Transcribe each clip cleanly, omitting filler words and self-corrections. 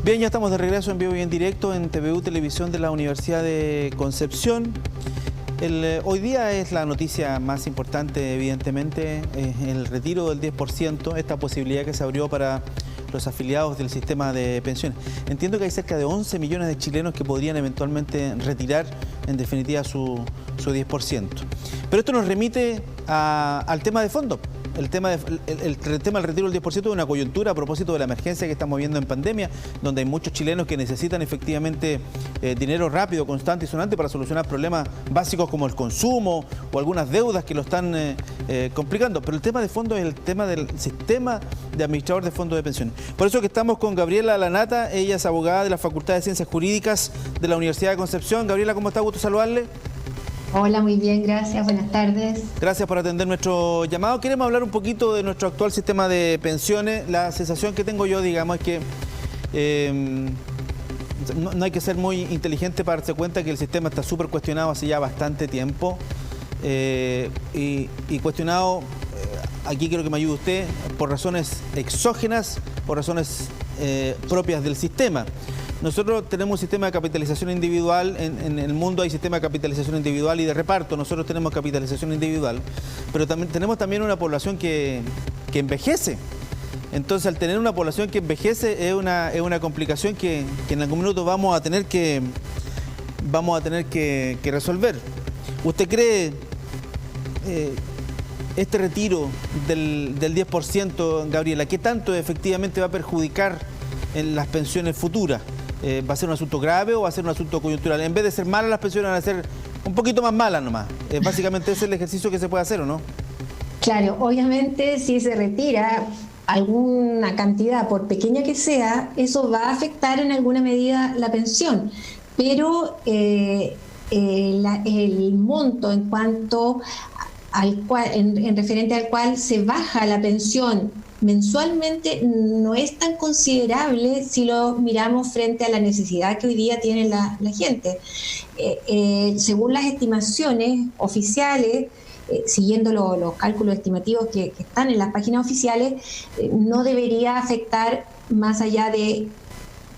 Bien, ya estamos de regreso en vivo y en directo en TVU Televisión de la Universidad de Concepción. Hoy día es la noticia más importante, evidentemente, el retiro del 10%, esta posibilidad que se abrió para los afiliados del sistema de pensiones. Entiendo que hay cerca de 11 millones de chilenos que podrían eventualmente retirar, en definitiva, su 10%. Pero esto nos remite al tema de fondo. El tema del retiro del 10% es una coyuntura a propósito de la emergencia que estamos viendo en pandemia, donde hay muchos chilenos que necesitan efectivamente dinero rápido, constante y sonante para solucionar problemas básicos como el consumo o algunas deudas que lo están complicando. Pero el tema de fondo es el tema del sistema de administrador de fondos de pensiones. Por eso que estamos con Gabriela Lanata, ella es abogada de la Facultad de Ciencias Jurídicas de la Universidad de Concepción. Gabriela, ¿cómo está? Gusto saludarle. Hola, muy bien, gracias. Buenas tardes. Gracias por atender nuestro llamado. Queremos hablar un poquito de nuestro actual sistema de pensiones. La sensación que tengo yo, digamos, es que no hay que ser muy inteligente para darse cuenta que el sistema está súper cuestionado hace ya bastante tiempo. Y cuestionado, aquí quiero que me ayude usted, por razones exógenas, por razones propias del sistema. Nosotros tenemos un sistema de capitalización individual, en el mundo hay sistema de capitalización individual y de reparto, nosotros tenemos capitalización individual, pero tenemos también una población que envejece. Entonces, al tener una población que envejece es una complicación que en algún minuto vamos a tener que resolver. ¿Usted cree este retiro del 10%, Gabriela, qué tanto efectivamente va a perjudicar en las pensiones futuras? ¿Va a ser un asunto grave o va a ser un asunto coyuntural? En vez de ser malas las pensiones van a ser un poquito más malas nomás. Básicamente ese es el ejercicio que se puede hacer, ¿o no? Claro, obviamente si se retira alguna cantidad, por pequeña que sea, eso va a afectar en alguna medida la pensión. Pero el monto en cuanto al cual, en referente al cual se baja la pensión mensualmente no es tan considerable si lo miramos frente a la necesidad que hoy día tiene la gente. Según las estimaciones oficiales, siguiendo los cálculos estimativos que están en las páginas oficiales, no debería afectar más allá de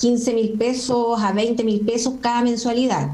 15.000 pesos a 20.000 pesos cada mensualidad.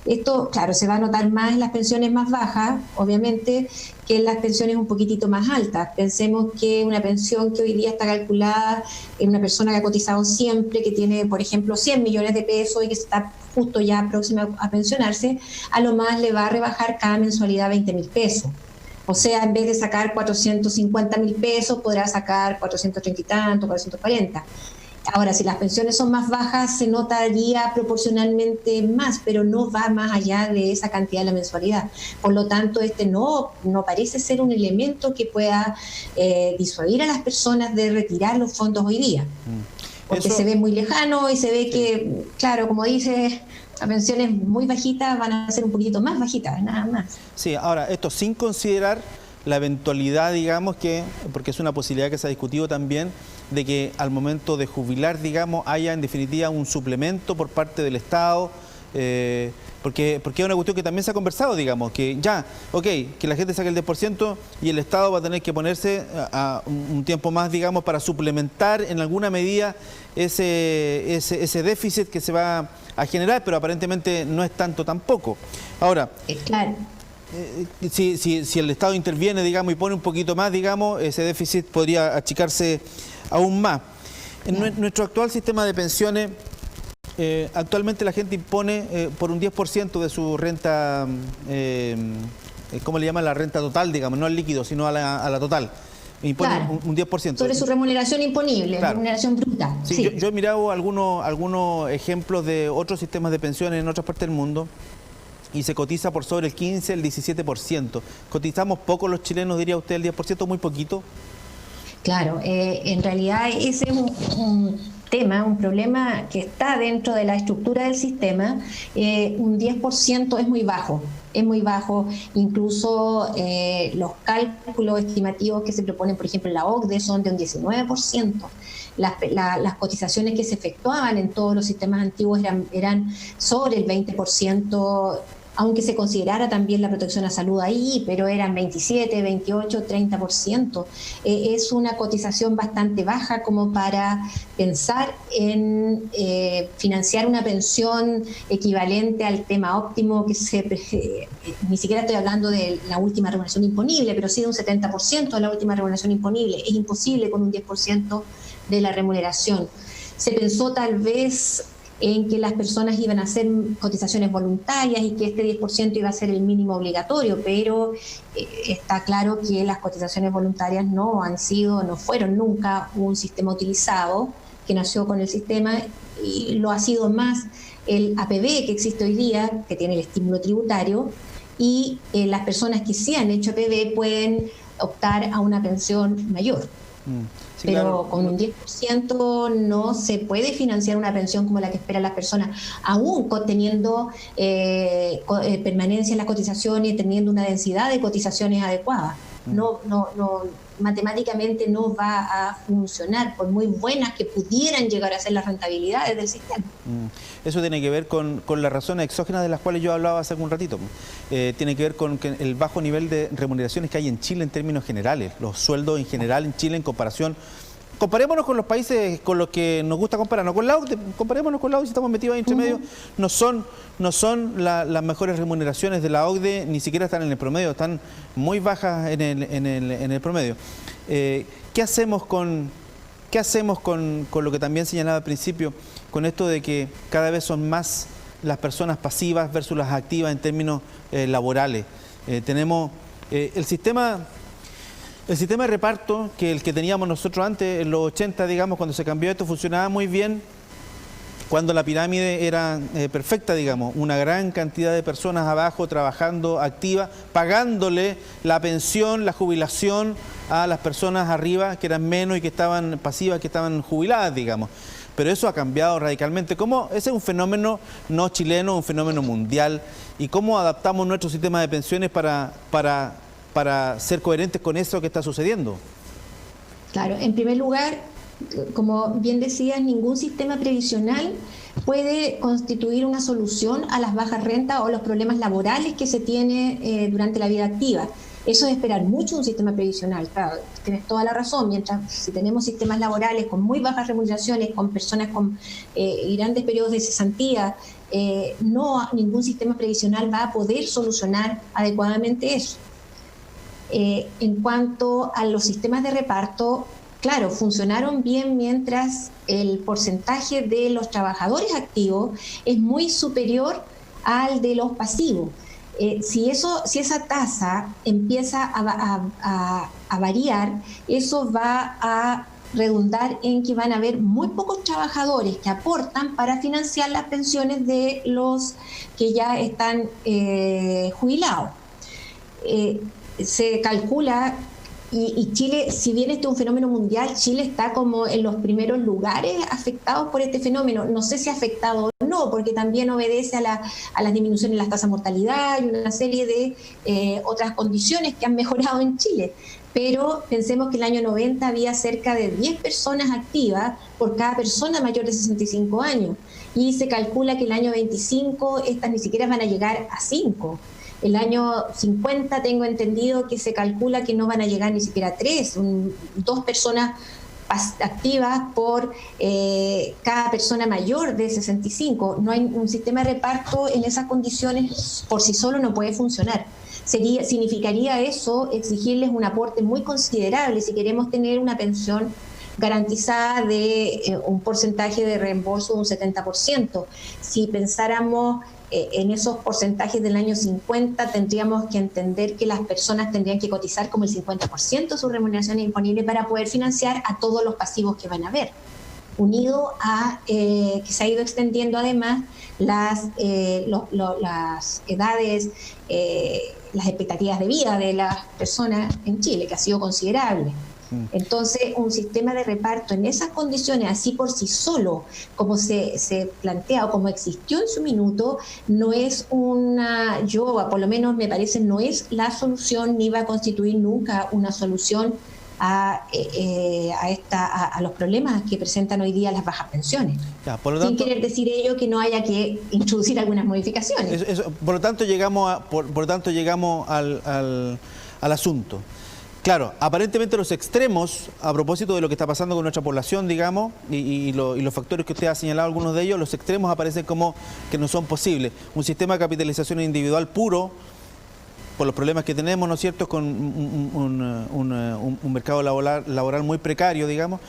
Esto, claro, se va a notar más en las pensiones más bajas, obviamente, que en las pensiones un poquitito más altas. Pensemos que una pensión que hoy día está calculada en una persona que ha cotizado siempre, que tiene, por ejemplo, 100 millones de pesos y que está justo ya próxima a pensionarse, a lo más le va a rebajar cada mensualidad 20.000 pesos. O sea, en vez de sacar 450.000 pesos, podrá sacar 430 y tanto, 440. Ahora, si las pensiones son más bajas, se notaría proporcionalmente más, pero no va más allá de esa cantidad de la mensualidad. Por lo tanto, no parece ser un elemento que pueda disuadir a las personas de retirar los fondos hoy día. Porque se ve muy lejano y se ve que, claro, como dice, las pensiones muy bajitas van a ser un poquitito más bajitas, nada más. Sí, ahora, esto sin considerar la eventualidad, digamos, porque es una posibilidad que se ha discutido también, de que al momento de jubilar, digamos, haya en definitiva un suplemento por parte del Estado, porque es una cuestión que también se ha conversado, digamos, que ya, que la gente saque el 10% y el Estado va a tener que ponerse a un tiempo más, digamos, para suplementar en alguna medida ese déficit que se va a generar, pero aparentemente no es tanto tampoco. Ahora, claro. Si el Estado interviene, digamos, y pone un poquito más, digamos, ese déficit podría achicarse aún más. En nuestro actual sistema de pensiones, actualmente la gente impone por un 10% de su renta, ¿cómo le llaman? La renta total, digamos, no al líquido, sino a la total. Impone un 10%. Sobre su remuneración imponible, claro. Remuneración bruta. Sí. Yo he mirado algunos ejemplos de otros sistemas de pensiones en otras partes del mundo, y se cotiza por sobre el 15, el 17%. ¿Cotizamos poco los chilenos, diría usted, el 10%, muy poquito? Claro, en realidad ese es un problema que está dentro de la estructura del sistema. Un 10% es muy bajo, incluso los cálculos estimativos que se proponen, por ejemplo, en la OCDE son de un 19%. Las cotizaciones que se efectuaban en todos los sistemas antiguos eran sobre el 20%, aunque se considerara también la protección a salud ahí, pero eran 27, 28, 30%. Es una cotización bastante baja como para pensar en financiar una pensión equivalente al tema óptimo, que ni siquiera estoy hablando de la última remuneración imponible, pero sí de un 70% de la última remuneración imponible. Es imposible con un 10% de la remuneración. Se pensó tal vez en que las personas iban a hacer cotizaciones voluntarias y que este 10% iba a ser el mínimo obligatorio, pero está claro que las cotizaciones voluntarias no fueron nunca un sistema utilizado, que nació con el sistema, y lo ha sido más el APB que existe hoy día, que tiene el estímulo tributario, y las personas que sí han hecho APB pueden optar a una pensión mayor. Sí, pero claro, con un 10% no se puede financiar una pensión como la que esperan las personas, aún teniendo permanencia en las cotizaciones, teniendo una densidad de cotizaciones adecuada. No, matemáticamente no va a funcionar, por muy buenas que pudieran llegar a ser las rentabilidades del sistema. Eso tiene que ver con las razones exógenas de las cuales yo hablaba hace algún ratito. Tiene que ver con el bajo nivel de remuneraciones que hay en Chile en términos generales. Los sueldos en general en Chile en comparación... Comparémonos con los países con los que nos gusta compararnos. Con la OCDE, comparémonos con la OCDE, si estamos metidos ahí entre medio. No son las mejores remuneraciones de la OCDE, ni siquiera están en el promedio, están muy bajas en el promedio. ¿Qué hacemos con lo que también señalaba al principio, con esto de que cada vez son más las personas pasivas versus las activas en términos laborales? Tenemos el sistema de reparto, que el que teníamos nosotros antes, en los 80, digamos, cuando se cambió esto, funcionaba muy bien, cuando la pirámide era perfecta, digamos, una gran cantidad de personas abajo trabajando, activas, pagándole la pensión, la jubilación a las personas arriba, que eran menos y que estaban pasivas, que estaban jubiladas, digamos. Pero eso ha cambiado radicalmente. Ese es un fenómeno no chileno, un fenómeno mundial. ¿Y cómo adaptamos nuestro sistema de pensiones para ser coherentes con eso que está sucediendo? Claro, en primer lugar, como bien decías, ningún sistema previsional puede constituir una solución a las bajas rentas o los problemas laborales que se tiene durante la vida activa. Eso es esperar mucho un sistema previsional. Claro, tienes toda la razón. Mientras si tenemos sistemas laborales con muy bajas remuneraciones, con personas con grandes periodos de cesantía, ningún sistema previsional va a poder solucionar adecuadamente eso. En cuanto a los sistemas de reparto, claro, funcionaron bien mientras el porcentaje de los trabajadores activos es muy superior al de los pasivos. Si esa tasa empieza a variar, eso va a redundar en que van a haber muy pocos trabajadores que aportan para financiar las pensiones de los que ya están jubilados. Se calcula, y Chile, si bien este es un fenómeno mundial, Chile está como en los primeros lugares afectados por este fenómeno. No sé si afectado o no, porque también obedece a las disminuciones en las tasas de mortalidad y una serie de otras condiciones que han mejorado en Chile. Pero pensemos que el año 90 había cerca de 10 personas activas por cada persona mayor de 65 años. Y se calcula que el año 25 estas ni siquiera van a llegar a 5. El año 50 tengo entendido que se calcula que no van a llegar ni siquiera a 3, 2 personas activas por cada persona mayor de 65. No hay un sistema de reparto en esas condiciones, por sí solo no puede funcionar. Significaría eso exigirles un aporte muy considerable si queremos tener una pensión garantizada de un porcentaje de reembolso de un 70%. Si pensáramos en esos porcentajes del año 50, tendríamos que entender que las personas tendrían que cotizar como el 50% de su remuneración imponible para poder financiar a todos los pasivos que van a haber. Unido a que se ha ido extendiendo además las edades, las expectativas de vida de las personas en Chile, que ha sido considerable. Entonces, un sistema de reparto en esas condiciones, así por sí solo, como se plantea o como existió en su minuto, no es por lo menos me parece, no es la solución, ni va a constituir nunca una solución a los problemas que presentan hoy día las bajas pensiones. Ya, por lo tanto, sin querer decir ello que no haya que introducir algunas modificaciones. Por lo tanto, llegamos al asunto. Claro, aparentemente los extremos, a propósito de lo que está pasando con nuestra población, digamos, y los factores que usted ha señalado, algunos de ellos, los extremos aparecen como que no son posibles. Un sistema de capitalización individual puro, por los problemas que tenemos, ¿no es cierto?, con un mercado laboral muy precario, digamos,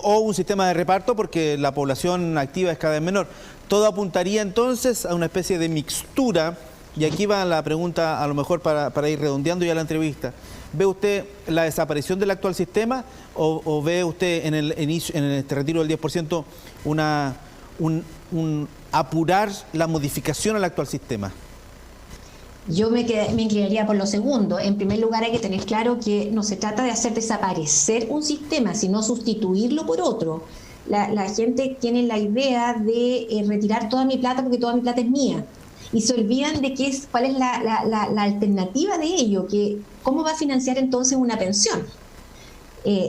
o un sistema de reparto porque la población activa es cada vez menor. Todo apuntaría entonces a una especie de mixtura, y aquí va la pregunta a lo mejor para ir redondeando ya la entrevista. ¿Ve usted la desaparición del actual sistema o ve usted en este retiro del 10% un apurar la modificación al actual sistema? Yo me inclinaría por lo segundo. En primer lugar, hay que tener claro que no se trata de hacer desaparecer un sistema, sino sustituirlo por otro. La gente tiene la idea de retirar toda mi plata porque toda mi plata es mía. Y se olvidan de cuál es la alternativa de ello, que cómo va a financiar entonces una pensión.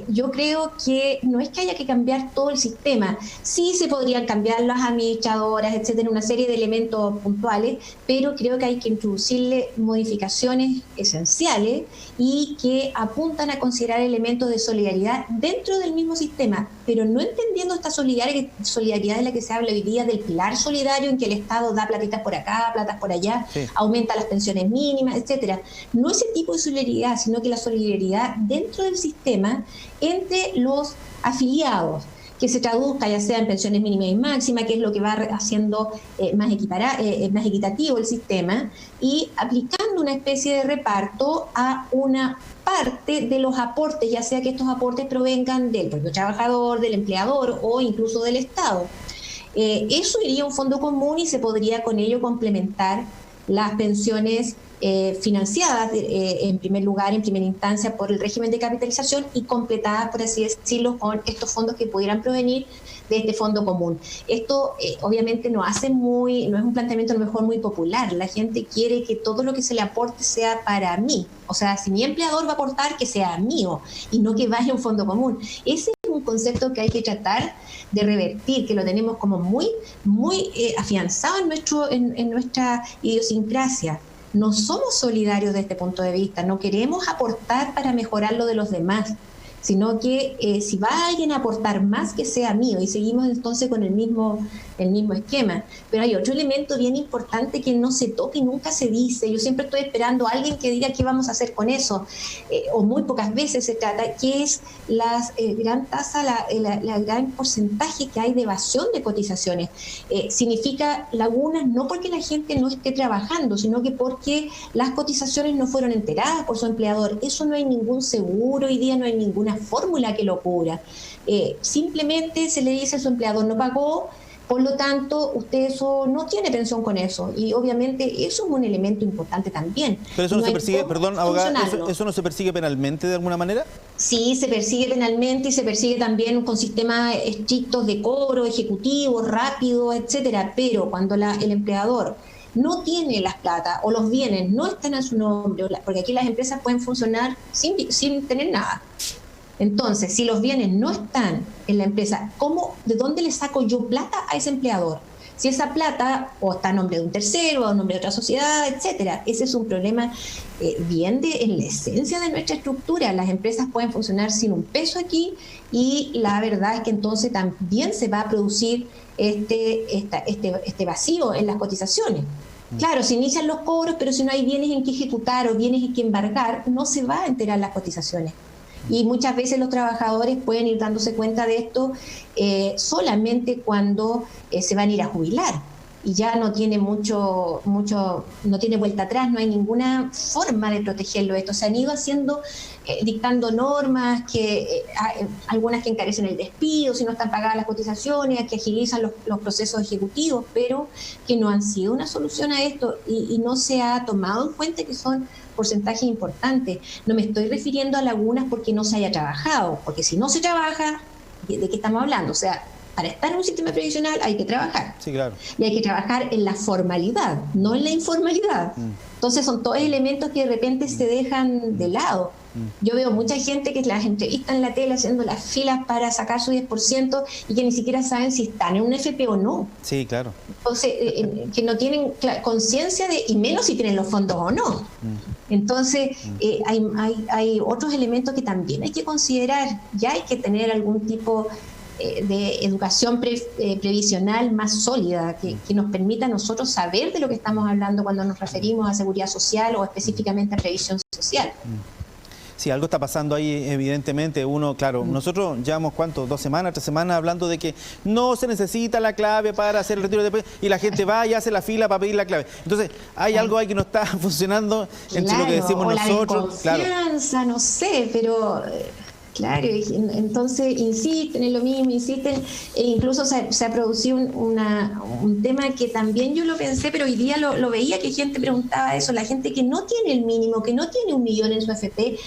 Yo creo que no es que haya que cambiar todo el sistema, sí se podrían cambiar las administradoras, etcétera, una serie de elementos puntuales, pero creo que hay que introducirle modificaciones esenciales y que apuntan a considerar elementos de solidaridad dentro del mismo sistema, pero no entendiendo esta solidaridad de la que se habla hoy día, del pilar solidario en que el Estado da platitas por acá, platas por allá, sí, aumenta las pensiones mínimas, etcétera. No ese tipo de solidaridad, sino que la solidaridad dentro del sistema entre los afiliados, que se traduzca ya sea en pensiones mínimas y máximas, que es lo que va haciendo más equitativo el sistema, y aplicando una especie de reparto a una parte de los aportes, ya sea que estos aportes provengan del propio trabajador, del empleador o incluso del Estado. Eso iría a un fondo común y se podría con ello complementar las pensiones financiadas en primer lugar, en primera instancia, por el régimen de capitalización y completadas, por así decirlo, con estos fondos que pudieran provenir de este fondo común. Esto obviamente no es un planteamiento a lo mejor muy popular. La gente quiere que todo lo que se le aporte sea para mí. O sea, si mi empleador va a aportar, que sea mío y no que vaya a un fondo común. Ese es un concepto que hay que tratar de revertir, que lo tenemos como muy afianzado en nuestra idiosincrasia. No somos solidarios desde este punto de vista, no queremos aportar para mejorar lo de los demás, sino que si va alguien a aportar más, que sea mío, y seguimos entonces con el mismo esquema. Pero hay otro elemento bien importante que no se toca y nunca se dice. Yo siempre estoy esperando a alguien que diga qué vamos a hacer con eso, o muy pocas veces se trata, que es la gran tasa, la gran porcentaje que hay de evasión de cotizaciones. Significa lagunas no porque la gente no esté trabajando, sino que porque las cotizaciones no fueron enteradas por su empleador. Eso no hay ningún seguro, hoy día no hay ninguna fórmula que lo cubra. Simplemente se le dice a su empleador no pagó, por lo tanto usted eso no tiene pensión con eso, y obviamente eso es un elemento importante también. Pero eso no se persigue, perdón, abogada, ¿eso no se persigue penalmente de alguna manera? Sí, se persigue penalmente y se persigue también con sistemas estrictos de cobro, ejecutivos, rápidos, etcétera, pero cuando el empleador no tiene las plata o los bienes no están a su nombre, porque aquí las empresas pueden funcionar sin tener nada. Entonces, si los bienes no están en la empresa, ¿de dónde le saco yo plata a ese empleador? Si esa plata o está a nombre de un tercero, o a nombre de otra sociedad, etcétera. Ese es un problema bien en la esencia de nuestra estructura. Las empresas pueden funcionar sin un peso aquí, y la verdad es que entonces también se va a producir este vacío en las cotizaciones. Claro, se inician los cobros, pero si no hay bienes en que ejecutar o bienes en que embargar, no se va a enterar las cotizaciones. Y muchas veces los trabajadores pueden ir dándose cuenta de esto solamente cuando se van a ir a jubilar, y ya no tiene no tiene vuelta atrás, no hay ninguna forma de protegerlo. Esto se han ido haciendo, dictando normas, algunas que encarecen el despido si no están pagadas las cotizaciones, que agilizan los procesos ejecutivos, pero que no han sido una solución a esto, y no se ha tomado en cuenta que son porcentajes importantes. No me estoy refiriendo a lagunas porque no se haya trabajado, porque si no se trabaja, ¿de qué estamos hablando? O sea, para estar en un sistema previsional hay que trabajar. Sí, claro. Y hay que trabajar en la formalidad, no en la informalidad. Entonces son todos elementos que de repente se dejan de lado. Yo veo mucha gente que las entrevistan en la tele haciendo las filas para sacar su 10% y que ni siquiera saben si están en un FP o no. Sí, claro. Entonces, que no tienen conciencia de, y menos si tienen los fondos o no. Entonces, hay otros elementos que también hay que considerar. Ya hay que tener algún tipo de educación previsional más sólida, que nos permita a nosotros saber de lo que estamos hablando cuando nos referimos a seguridad social o específicamente a previsión social. Sí, algo está pasando ahí, evidentemente. Uno, claro, nosotros llevamos, ¿cuánto? 2 semanas, 3 semanas hablando de que no se necesita la clave para hacer el retiro de y la gente va y hace la fila para pedir la clave. Entonces, hay algo ahí que no está funcionando entre lo que decimos o nosotros. La desconfianza, no sé, pero... Claro, entonces insisten en lo mismo, insisten, e incluso se ha producido un tema que también yo lo pensé, pero hoy día lo veía que gente preguntaba eso, la gente que no tiene el mínimo, que no tiene 1 millón en su AFP,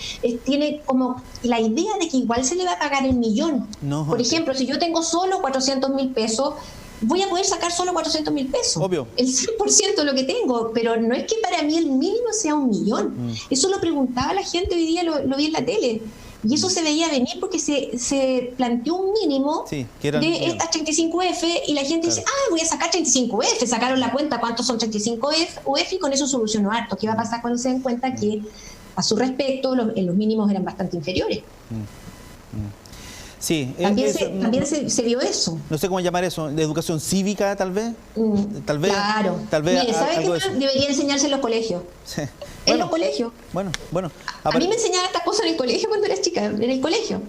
tiene como la idea de que igual se le va a pagar el millón. No. Por ejemplo, si yo tengo solo 400.000 pesos, voy a poder sacar solo 400.000 pesos. Obvio. El 100% de lo que tengo, pero no es que para mí el mínimo sea 1 millón. Eso lo preguntaba la gente hoy día, lo vi en la tele. Y eso se veía venir porque se planteó un mínimo de estas 35F y la gente dice, voy a sacar 35F, sacaron la cuenta cuántos son 35F y con eso solucionó harto. ¿Qué va a pasar cuando se den cuenta que a su respecto los mínimos eran bastante inferiores? Sí, también se vio eso. No sé cómo llamar eso, de educación cívica tal vez. Claro. Tal vez. Mire, ¿sabes qué más? Debería enseñarse en los colegios. Sí. En los colegios. Bueno. A mí me enseñaban estas cosas en el colegio cuando era chica, en el colegio.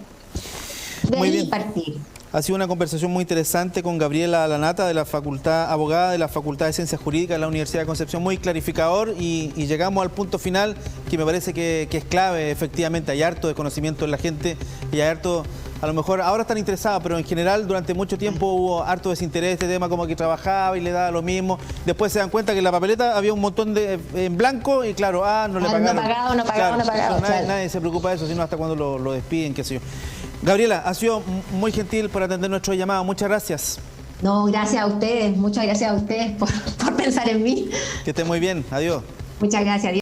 De muy ahí bien. partir. Ha sido una conversación muy interesante con Gabriela Lanata, de la Facultad, abogada de la Facultad de Ciencias Jurídicas de la Universidad de Concepción, muy clarificador y llegamos al punto final que me parece que es clave. Efectivamente, hay harto de conocimiento en la gente y hay harto, a lo mejor ahora están interesados, pero en general durante mucho tiempo hubo harto desinterés de este tema, como que trabajaba y le daba lo mismo. Después se dan cuenta que en la papeleta había un montón de en blanco y claro, no le pagaron. No pagado. Nadie se preocupa de eso, sino hasta cuando lo despiden, qué sé yo. Gabriela, ha sido muy gentil por atender nuestro llamado. Muchas gracias. No, gracias a ustedes. Muchas gracias a ustedes por pensar en mí. Que esté muy bien. Adiós. Muchas gracias.